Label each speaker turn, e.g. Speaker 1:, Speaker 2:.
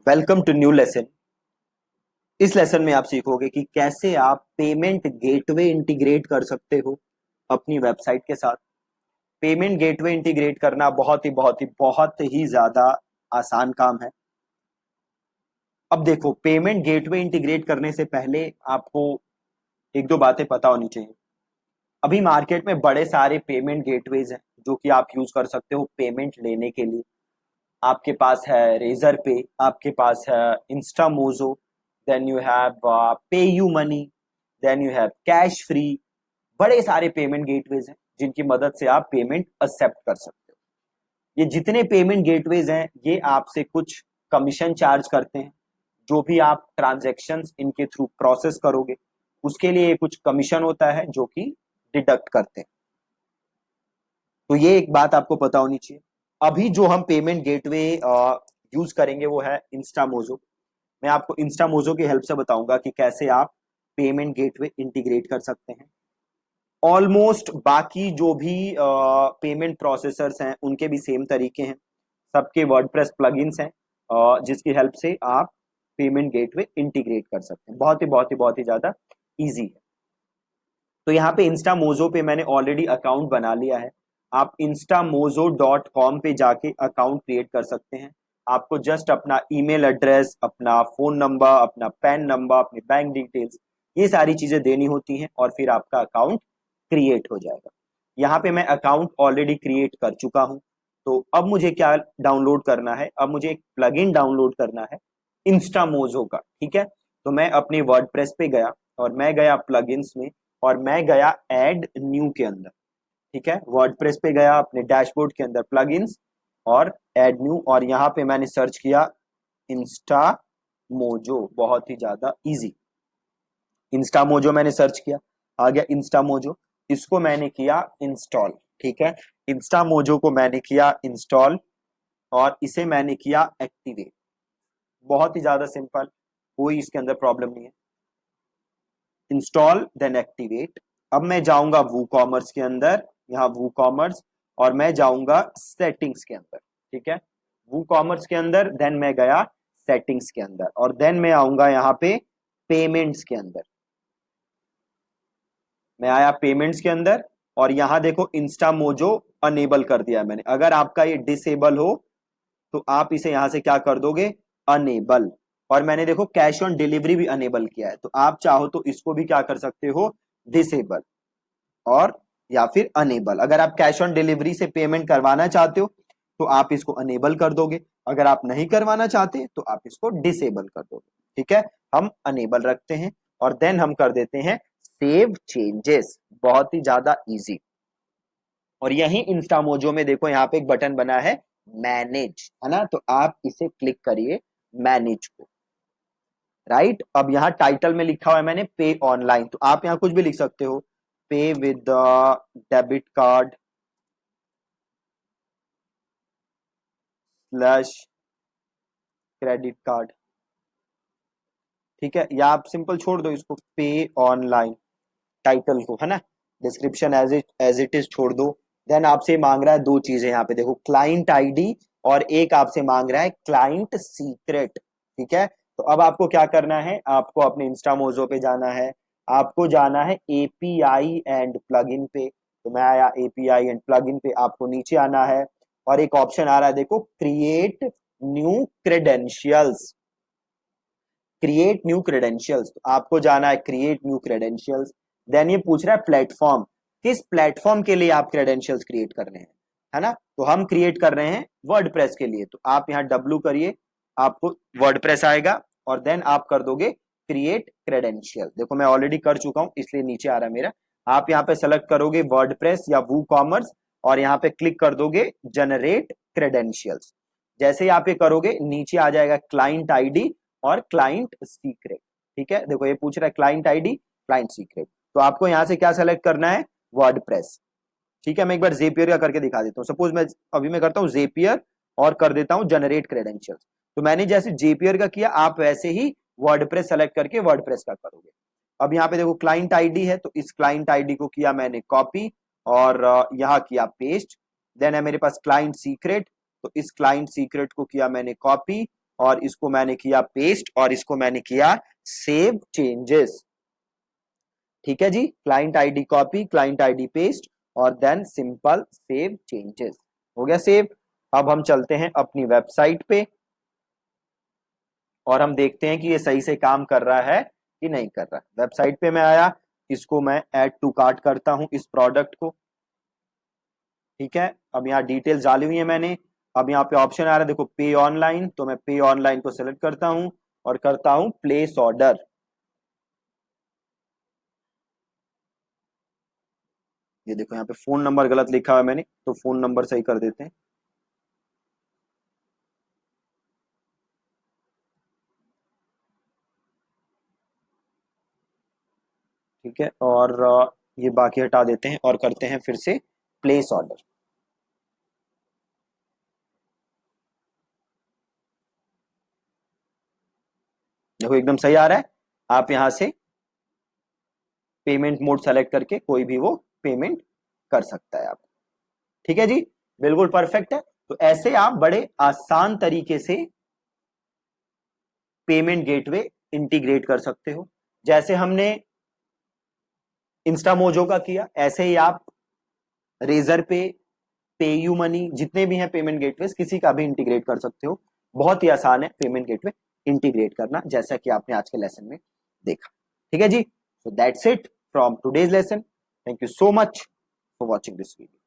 Speaker 1: Welcome to new lesson. इस lesson में आप सीखोगे कि कैसे आप पेमेंट गेटवे इंटीग्रेट कर सकते हो अपनी वेबसाइट के साथ। पेमेंट गेटवे इंटीग्रेट करना बहुत ही ज्यादा आसान काम है। अब देखो, पेमेंट गेटवे इंटीग्रेट करने से पहले आपको एक दो बातें पता होनी चाहिए। अभी मार्केट में बड़े सारे पेमेंट गेटवेज हैं जो कि आप यूज कर सकते हो पेमेंट लेने के लिए। आपके पास है रेजर पे, आपके पास है Instamojo, then you have PayUmoney, then you have Cashfree. बड़े सारे पेमेंट गेटवेज हैं जिनकी मदद से आप पेमेंट एक्सेप्ट कर सकते हो। ये जितने पेमेंट गेटवेज हैं ये आपसे कुछ कमीशन चार्ज करते हैं। जो भी आप ट्रांजैक्शंस इनके थ्रू प्रोसेस करोगे उसके लिए कुछ कमीशन होता है जो कि डिडक्ट करते हैं। तो ये एक बात आपको पता होनी चाहिए। अभी जो हम पेमेंट गेटवे यूज करेंगे वो है इंस्टामोजो। मैं आपको इंस्टामोजो की हेल्प से बताऊंगा कि कैसे आप पेमेंट गेटवे इंटीग्रेट कर सकते हैं। ऑलमोस्ट बाकी जो भी पेमेंट प्रोसेसर्स हैं उनके भी सेम तरीके हैं। सबके वर्डप्रेस प्लगइन्स हैं जिसकी हेल्प से आप पेमेंट गेटवे इंटीग्रेट कर सकते हैं। बहुत ही ज्यादा इजी है। तो यहाँ पे इंस्टामोजो पे मैंने ऑलरेडी अकाउंट बना लिया है। आप instamozo.com पे जाके अकाउंट क्रिएट कर सकते हैं। आपको जस्ट अपना ईमेल एड्रेस, अपना फोन नंबर, अपना पैन नंबर, अपनी बैंक डिटेल्स, ये सारी चीजें देनी होती हैं और फिर आपका अकाउंट क्रिएट हो जाएगा। यहाँ पे मैं अकाउंट ऑलरेडी क्रिएट कर चुका हूँ। तो अब मुझे क्या डाउनलोड करना है? अब मुझे एक प्लगइन डाउनलोड करना है इंस्टामोजो का। ठीक है, तो मैं अपने वर्डप्रेस पे गया और मैं गया प्लगइन्स में और मैं गया ऐड न्यू के अंदर। ठीक है, वर्डप्रेस पे गया अपने डैशबोर्ड के अंदर प्लगइन्स और ऐड न्यू, और यहाँ पे मैंने सर्च किया इंस्टा मोजो। बहुत ही ज्यादा इजी। इंस्टा मोजो मैंने सर्च किया, आ गया इंस्टा मोजो। इसको मैंने किया इंस्टॉल। ठीक है, इंस्टा मोजो को मैंने किया इंस्टॉल और इसे मैंने किया एक्टिवेट। बहुत ही ज्यादा सिंपल, कोई इसके अंदर प्रॉब्लम नहीं है। Install then activate. अब मैं जाऊंगा वू कॉमर्स के अंदर, यहाँ वू कॉमर्स, और मैं जाऊंगा सेटिंग्स के अंदर। ठीक है, वू कॉमर्स के अंदर, देन मैं गया सेटिंग्स के अंदर और देन मैं आऊंगा यहाँ पे पेमेंट्स के अंदर। मैं आया पेमेंट्स के अंदर और यहाँ देखो इंस्टा मोजो अनेबल कर दिया मैंने। अगर आपका ये डिसेबल हो तो आप इसे यहां से क्या कर दोगे? अनेबल। और मैंने देखो कैश ऑन डिलीवरी भी अनेबल किया है, तो आप चाहो तो इसको भी क्या कर सकते हो? डिसेबल और या फिर अनेबल। अगर आप कैश ऑन डिलीवरी से पेमेंट करवाना चाहते हो तो आप इसको अनेबल कर दोगे, अगर आप नहीं करवाना चाहते तो आप इसको डिसेबल कर दोगे। ठीक है, हम अनेबल रखते हैं और देन हम कर देते हैं सेव चेंजेस। बहुत ही ज्यादा इजी। और यही इंस्टामोजो में देखो यहाँ पे एक बटन बना है मैनेज, है ना? तो आप इसे क्लिक करिए मैनेज को। राइट, अब यहाँ टाइटल में लिखा हुआ है मैंने पे ऑनलाइन, तो आप यहाँ कुछ भी लिख सकते हो। पे with debit card slash credit card. ठीक है, या आप सिंपल छोड़ दो इसको पे ऑनलाइन टाइटल को, है ना? डिस्क्रिप्शन एज इट इज छोड़ दो। देन आपसे मांग रहा है दो चीजें यहाँ पे देखो, क्लाइंट आईडी और एक आपसे मांग रहा है क्लाइंट सीक्रेट। ठीक है, तो अब आपको क्या करना है? आपको अपने इंस्टामोजो पे जाना है, आपको जाना है एपीआई एंड प्लगइन पे। तो मैं आया एपीआई एंड प्लगइन पे, आपको नीचे आना है और एक ऑप्शन आ रहा है देखो, create new credentials. Create new credentials, तो आपको जाना है क्रिएट न्यू क्रेडेंशियल्स। देन ये पूछ रहा है प्लेटफॉर्म, किस प्लेटफॉर्म के लिए आप क्रेडेंशियल्स क्रिएट कर रहे हैं, है ना? तो हम क्रिएट कर रहे हैं वर्डप्रेस के लिए, तो आप यहाँ डब्ल्यू करिए, आपको वर्डप्रेस आएगा और देन आप कर दोगे क्रिएट क्रेडेंशियल। देखो मैं ऑलरेडी कर चुका हूं इसलिए नीचे आ रहा है मेरा। आप यहाँ पे सेलेक्ट करोगे वर्डप्रेस या वू कॉमर्स और यहाँ पे क्लिक कर दोगे जनरेट क्रेडेंशियल्स। जैसे ही आप ये करोगे नीचे आ जाएगा क्लाइंट आईडी और क्लाइंट सीक्रेट। ठीक है, देखो ये पूछ रहा है क्लाइंट आईडी क्लाइंट सीक्रेट, तो आपको यहां से क्या सेलेक्ट करना है? वर्डप्रेस। ठीक है, मैं एक बार जेपियर का करके दिखा देता हूँ। सपोज मैं अभी मैं करता हूँ जेपियर और कर देता हूँ जनरेट क्रेडेंशियल्स। तो मैंने जैसे जेपियर का किया आप वैसे ही वर्डप्रेस सेलेक्ट करके वर्डप्रेस का करोगे। अब यहाँ पे देखो क्लाइंट आईडी है, तो इस क्लाइंट आईडी को किया मैंने कॉपी और यहाँ किया पेस्ट। देन है मेरे पास क्लाइंट सीक्रेट, तो इस क्लाइंट सीक्रेट को किया मैंने कॉपी और इसको मैंने किया पेस्ट और इसको मैंने किया सेव चेंजेस। ठीक है जी, client ID copy, client ID paste और देन सिंपल सेव चेंजेस, हो गया सेव। अब हम चलते हैं अपनी वेबसाइट पे और हम देखते हैं कि ये सही से काम कर रहा है कि नहीं कर रहा है। वेबसाइट पे मैं आया, इसको मैं ऐड टू कार्ट करता हूं इस प्रोडक्ट को। ठीक है, अब यहाँ डिटेल्स डाली हुई है मैंने। अब यहाँ पे ऑप्शन आ रहा है देखो पे ऑनलाइन, तो मैं पे ऑनलाइन को सिलेक्ट करता हूं और करता हूं प्लेस ऑर्डर। ये देखो यहाँ पे फोन नंबर गलत लिखा हुआ है मैंने, तो फोन नंबर सही कर देते हैं। ठीक है, और ये बाकी हटा देते हैं और करते हैं फिर से प्लेस ऑर्डर। देखो एकदम सही आ रहा है। आप यहां से पेमेंट मोड सेलेक्ट करके कोई भी वो पेमेंट कर सकता है आप। ठीक है जी, बिल्कुल परफेक्ट है। तो ऐसे आप बड़े आसान तरीके से पेमेंट गेटवे इंटीग्रेट कर सकते हो। जैसे हमने इंस्टामोजो का किया, ऐसे ही आप रेजर पे, पेयू मनी, जितने भी हैं पेमेंट गेटवे, किसी का भी इंटीग्रेट कर सकते हो। बहुत ही आसान है पेमेंट गेटवे इंटीग्रेट करना, जैसा कि आपने आज के लेसन में देखा। ठीक है जी, so that's it from today's lesson. Thank you so much for watching this video.